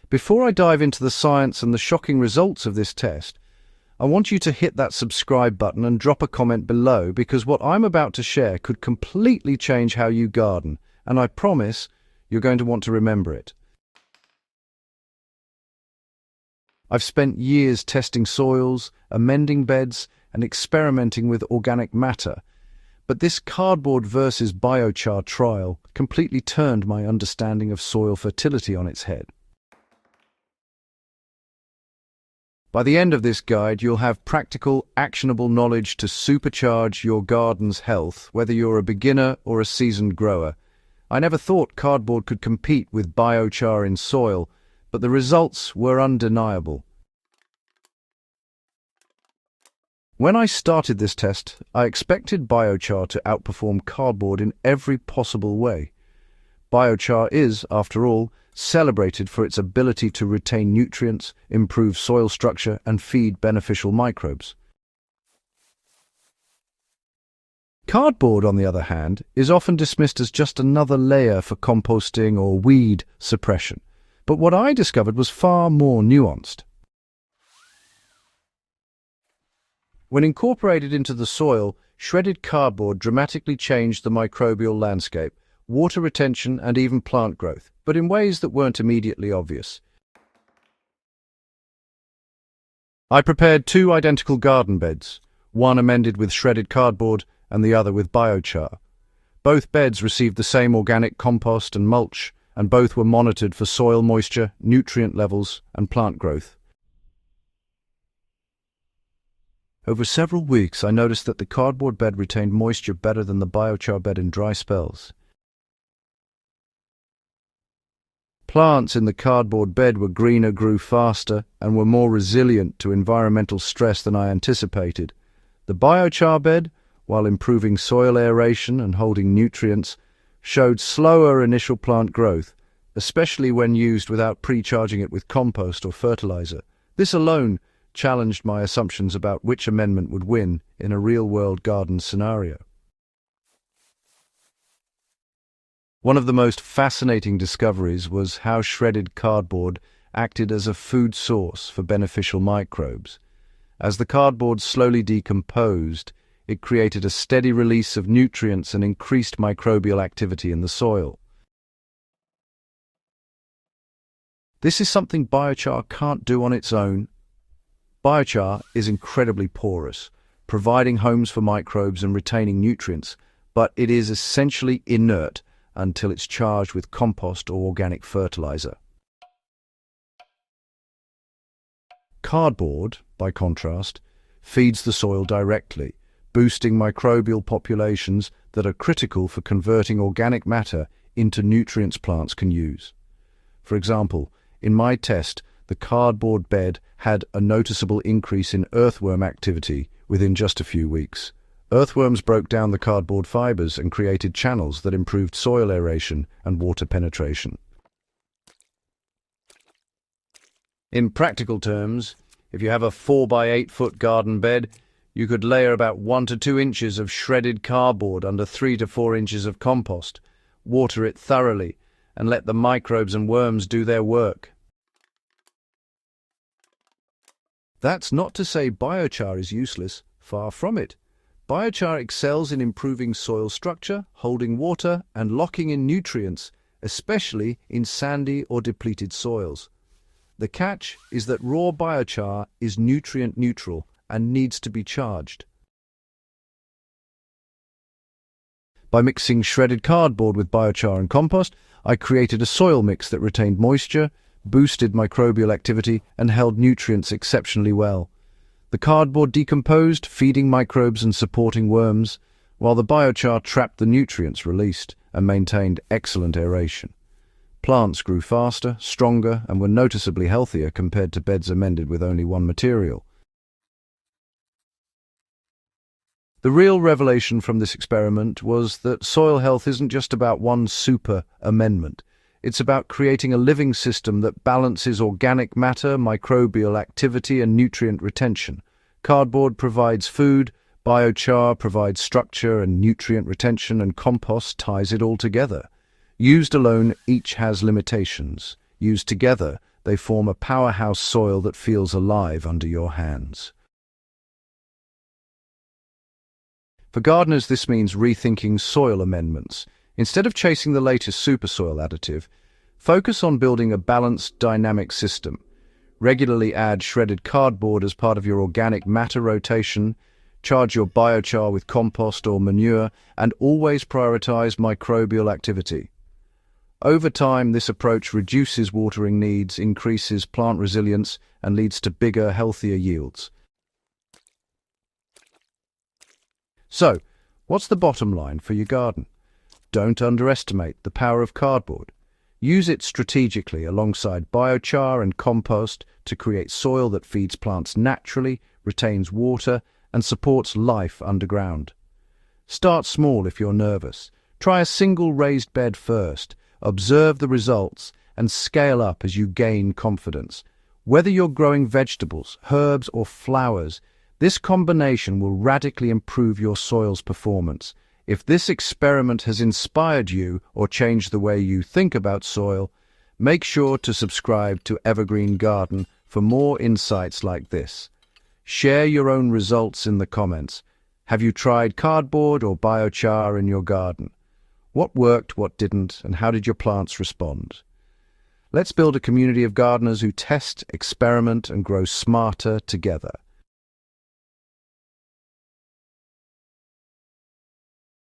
Before I dive into the science and the shocking results of this test, I want you to hit that subscribe button and drop a comment below, because what I'm about to share could completely change how you garden, and I promise you're going to want to remember it. I've spent years testing soils, amending beds, and experimenting with organic matter, but this cardboard versus biochar trial completely turned my understanding of soil fertility on its head. By the end of this guide, you'll have practical, actionable knowledge to supercharge your garden's health, whether you're a beginner or a seasoned grower. I never thought cardboard could compete with biochar in soil, but the results were undeniable. When I started this test, I expected biochar to outperform cardboard in every possible way. Biochar is, after all, celebrated for its ability to retain nutrients, improve soil structure, and feed beneficial microbes. Cardboard, on the other hand, is often dismissed as just another layer for composting or weed suppression. But what I discovered was far more nuanced. When incorporated into the soil, shredded cardboard dramatically changed the microbial landscape, water retention, and even plant growth, but in ways that weren't immediately obvious. I prepared 2 identical garden beds, one amended with shredded cardboard and the other with biochar. Both beds received the same organic compost and mulch, and both were monitored for soil moisture, nutrient levels, and plant growth. Over several weeks, I noticed that the cardboard bed retained moisture better than the biochar bed in dry spells. Plants in the cardboard bed were greener, grew faster, and were more resilient to environmental stress than I anticipated. The biochar bed, while improving soil aeration and holding nutrients, showed slower initial plant growth, especially when used without pre-charging it with compost or fertilizer. This alone challenged my assumptions about which amendment would win in a real-world garden scenario. One of the most fascinating discoveries was how shredded cardboard acted as a food source for beneficial microbes. As the cardboard slowly decomposed, it created a steady release of nutrients and increased microbial activity in the soil. This is something biochar can't do on its own. Biochar is incredibly porous, providing homes for microbes and retaining nutrients, but it is essentially inert until it's charged with compost or organic fertilizer. Cardboard, by contrast, feeds the soil directly, boosting microbial populations that are critical for converting organic matter into nutrients plants can use. For example, in my test, the cardboard bed had a noticeable increase in earthworm activity within just a few weeks. Earthworms broke down the cardboard fibers and created channels that improved soil aeration and water penetration. In practical terms, if you have a 4 by 8 foot garden bed, you could layer about 1 to 2 inches of shredded cardboard under 3 to 4 inches of compost, water it thoroughly, and let the microbes and worms do their work. That's not to say biochar is useless, far from it. Biochar excels in improving soil structure, holding water, and locking in nutrients, especially in sandy or depleted soils. The catch is that raw biochar is nutrient neutral and needs to be charged. By mixing shredded cardboard with biochar and compost, I created a soil mix that retained moisture, boosted microbial activity, and held nutrients exceptionally well. The cardboard decomposed, feeding microbes and supporting worms, while the biochar trapped the nutrients released and maintained excellent aeration. Plants grew faster, stronger, and were noticeably healthier compared to beds amended with only one material. The real revelation from this experiment was that soil health isn't just about one super amendment. It's about creating a living system that balances organic matter, microbial activity, and nutrient retention. Cardboard provides food, biochar provides structure and nutrient retention, and compost ties it all together. Used alone, each has limitations. Used together, They form a powerhouse soil that feels alive under your hands. For gardeners, this means rethinking soil amendments. Instead of chasing the latest super soil additive, focus on building a balanced, dynamic system. Regularly add shredded cardboard as part of your organic matter rotation, charge your biochar with compost or manure, and always prioritize microbial activity. Over time, this approach reduces watering needs, increases plant resilience, and leads to bigger, healthier yields. So, what's the bottom line for your garden? Don't underestimate the power of cardboard. Use it strategically alongside biochar and compost to create soil that feeds plants naturally, retains water, and supports life underground. Start small if you're nervous. Try a single raised bed first, observe the results, and scale up as you gain confidence. Whether you're growing vegetables, herbs, or flowers, this combination will radically improve your soil's performance. If this experiment has inspired you or changed the way you think about soil, make sure to subscribe to Evergreen Garden for more insights like this. Share your own results in the comments. Have you tried cardboard or biochar in your garden? What worked, what didn't, and how did your plants respond? Let's build a community of gardeners who test, experiment, and grow smarter together.